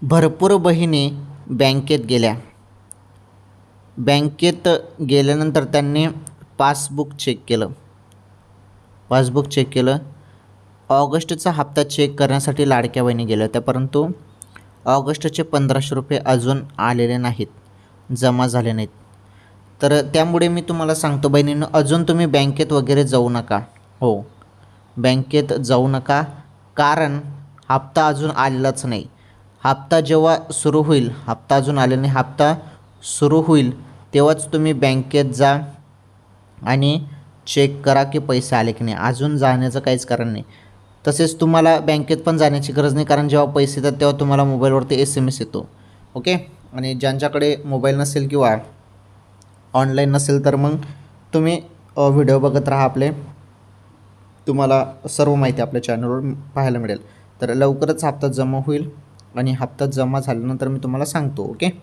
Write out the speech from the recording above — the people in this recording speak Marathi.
भरपूर बहिणी बँकेत गेल्या. बँकेत गेल्यानंतर त्यांनी पासबुक चेक केलं. ऑगस्टचा हप्ता चेक करण्यासाठी लाडक्या बहिणी गेल्या होत्या, परंतु ऑगस्टचे 1500 रुपये अजून आलेले नाहीत, जमा झाले नाहीत. तर त्यामुळे मी तुम्हाला सांगतो बहिणींनो, अजून तुम्ही बँकेत वगैरे जाऊ नका. हो, बँकेत जाऊ नका, कारण हप्ता अजून आलेलाच नाही. हप्ता जेव्हा सुरू होईल, हप्ता अजून आलेला नाही, हप्ता सुरू होईल तेव्हाच तुम्ही बँकेत जा आणि चेक करा की पैसे आले की नाही. अजून जाण्याचं काहीच कारण नाही. तसेच तुम्हाला बँकेत पण जाण्याची गरज नाही, कारण जेव्हा पैसे येतात तेव्हा तुम्हाला मोबाईलवरती SMS येतो. ओके. आणि ज्यांच्याकडे मोबाईल नसेल किंवा ऑनलाईन नसेल तर मग तुम्ही व्हिडिओ बघत राहा आपले, तुम्हाला सर्व माहिती आपल्या चॅनलवर पाहायला मिळेल. तर लवकरच हप्ता जमा होईल आणि हप्ता जमा झाल्यानंतर मी तुम्हाला सांगतो. ओके.